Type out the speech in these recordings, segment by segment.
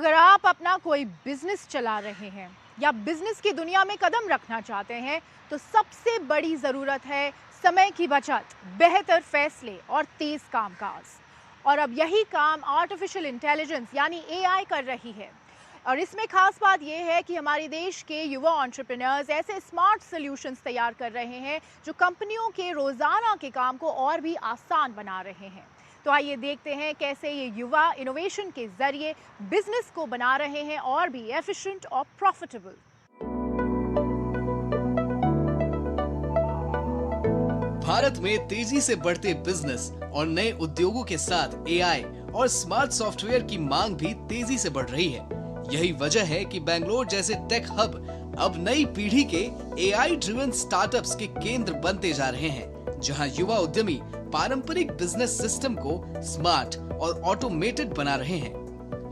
अगर आप अपना कोई बिजनेस चला रहे हैं या बिजनेस की दुनिया में कदम रखना चाहते हैं तो सबसे बड़ी ज़रूरत है समय की बचत, बेहतर फैसले और तेज़ कामकाज। और अब यही काम आर्टिफिशियल इंटेलिजेंस यानी एआई कर रही है। और इसमें खास बात यह है कि हमारे देश के युवा एंटरप्रेन्योर्स ऐसे स्मार्ट सॉल्यूशंस तैयार कर रहे हैं जो कंपनियों के रोज़ाना के काम को और भी आसान बना रहे हैं। तो आइए देखते हैं कैसे ये युवा इनोवेशन के जरिए बिजनेस को बना रहे हैं और भी एफिशिएंट और प्रॉफिटेबल। भारत में तेजी से बढ़ते बिजनेस और नए उद्योगों के साथ एआई और स्मार्ट सॉफ्टवेयर की मांग भी तेजी से बढ़ रही है। यही वजह है कि बेंगलोर जैसे टेक हब अब नई पीढ़ी के एआई ड्रिवन स्टार्टअप्स के केंद्र बनते जा रहे हैं, जहां युवा उद्यमी पारंपरिक बिजनेस सिस्टम को स्मार्ट और ऑटोमेटेड बना रहे हैं।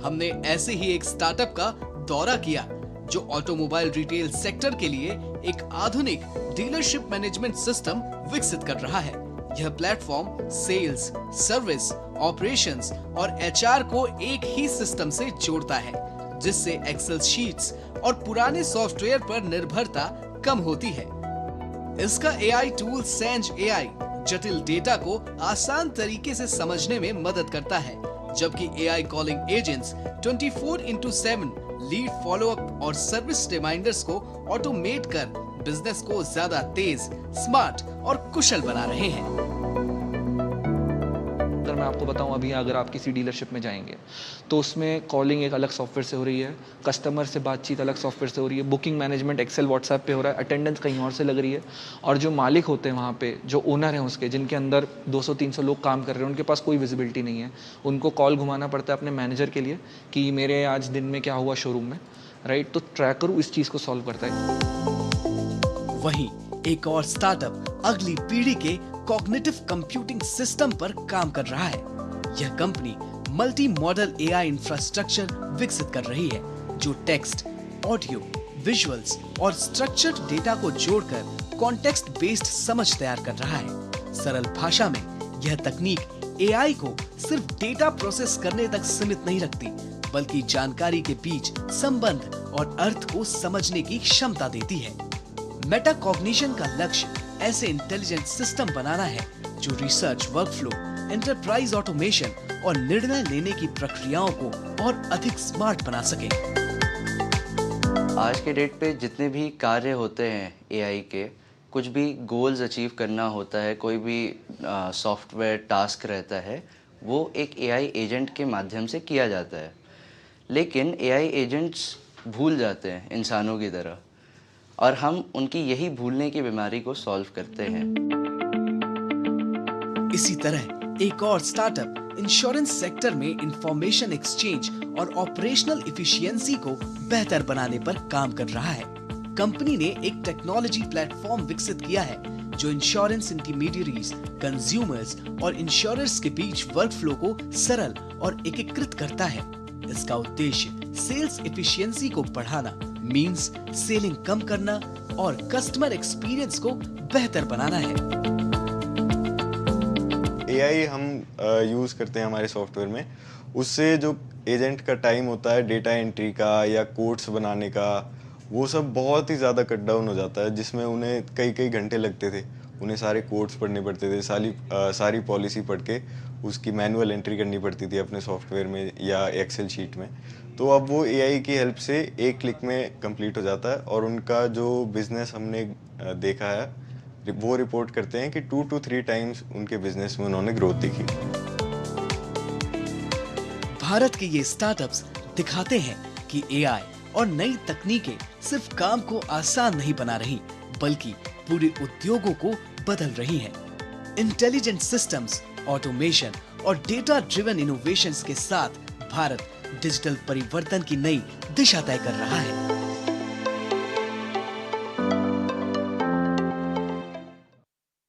हमने ऐसे ही एक स्टार्टअप का दौरा किया जो ऑटोमोबाइल रिटेल सेक्टर के लिए एक आधुनिक डीलरशिप मैनेजमेंट सिस्टम विकसित कर रहा है। यह प्लेटफॉर्म सेल्स, सर्विस, ऑपरेशंस और एचआर को एक ही सिस्टम से जोड़ता है, जिससे एक्सेल शीट्स और पुराने सॉफ्टवेयर पर निर्भरता कम होती है। इसका एआई टूल सेंज एआई जटिल डेटा को आसान तरीके से समझने में मदद करता है, जबकि AI calling agents 24/7 lead follow up और सर्विस रिमाइंडर्स को ऑटोमेट कर बिजनेस को ज्यादा तेज, स्मार्ट और कुशल बना रहे हैं। अगर मैं आपको बताऊं, अभी अगर आप किसी डीलरशिप में जाएंगे तो उसमें कॉलिंग एक अलग सॉफ्टवेयर से हो रही है, कस्टमर से बातचीत अलग सॉफ्टवेयर से हो रही है, बुकिंग मैनेजमेंट एक्सेल व्हाट्सएप पे हो रहा है, अटेंडेंस कहीं और से लग रही है। और जो मालिक होते हैं वहाँ पे, जो ओनर हैं उसके, जिनके अंदर 200-300 लोग काम कर रहे हैं, उनके पास कोई विजिबिलिटी नहीं है। उनको कॉल घुमाना पड़ता है अपने मैनेजर के लिए कि मेरे आज दिन में क्या हुआ शोरूम में, राइट। तो ट्रैकर इस चीज़ को सॉल्व करता है। वहीं एक और स्टार्टअप अगली पीढ़ी के कॉग्निटिव कंप्यूटिंग सिस्टम पर काम कर रहा है। यह company multi modal AI infrastructure विकसित कर रही है, जो टेक्स्ट, ऑडियो, विजुअल्स और स्ट्रक्चर्ड डेटा को जोड़कर कॉन्टेक्स्ट बेस्ड समझ तैयार कर रहा है। सरल भाषा में यह तकनीक एआई को सिर्फ डेटा प्रोसेस करने तक सीमित नहीं रखती, बल्कि जानकारी के बीच संबंध और अर्थ को समझने की क्षमता देती है। मेटाकॉग्निशन का लक्ष्य ऐसे इंटेलिजेंट सिस्टम बनाना है जो रिसर्च वर्कफ्लो, एंटरप्राइज ऑटोमेशन और निर्णय लेने की प्रक्रियाओं को और अधिक स्मार्ट बना सके। आज के डेट पे जितने भी कार्य होते हैं एआई के, कुछ भी गोल्स अचीव करना होता है, कोई भी सॉफ्टवेयर टास्क रहता है, वो एक एआई एजेंट के माध्यम से किया जाता है। लेकिन एआई एजेंट्स भूल जाते हैं इंसानों की तरह, और हम उनकी यही भूलने की बीमारी को सॉल्व करते हैं। इसी तरह एक और स्टार्टअप इंश्योरेंस सेक्टर में इंफॉर्मेशन एक्सचेंज और ऑपरेशनल इफिशियंसी को बेहतर बनाने पर काम कर रहा है। कंपनी ने एक टेक्नोलॉजी प्लेटफॉर्म विकसित किया है जो इंश्योरेंस इंटरमीडियरीज, कंज्यूमर्स और इंश्योरर्स के बीच वर्कफ्लो को सरल और एकीकृत करता है। इसका उद्देश्य सेल्स एफिशिएंसी को बढ़ाना, मींस सेलिंग कम करना और कस्टमर एक्सपीरियंस को बेहतर बनाना है। एआई हम यूज़ करते हैं हमारे सॉफ्टवेयर में, उससे जो एजेंट का टाइम होता है डेटा एंट्री का या कोड्स बनाने का, वो सब बहुत ही ज़्यादा कट डाउन हो जाता है, जिसमें उन्हें कई कई घंटे लगते थे। उन्हें सारे कोड्स पढ़ने पड़ते थे, सारी पॉलिसी पढ़ के उसकी मैनुअल एंट्री करनी पड़ती थी अपने सॉफ्टवेयर में या एक्सेल शीट में। तो अब वो एआई की हेल्प से एक क्लिक में कंप्लीट हो जाता है, और उनका जो बिज़नेस हमने देखा है, वो रिपोर्ट करते हैं कि 2 to 3 टाइम्स उनके बिजनेस में उन्होंने ग्रोथ दिखी। भारत के ये स्टार्टअप्स दिखाते हैं कि एआई और नई तकनीकें सिर्फ काम को आसान नहीं बना रही, बल्कि पूरे उद्योगों को बदल रही हैं। इंटेलिजेंट सिस्टम्स, ऑटोमेशन और डेटा ड्रिवन इनोवेशंस के साथ भारत डिजिटल परिवर्तन की नई दिशा तय कर रहा है।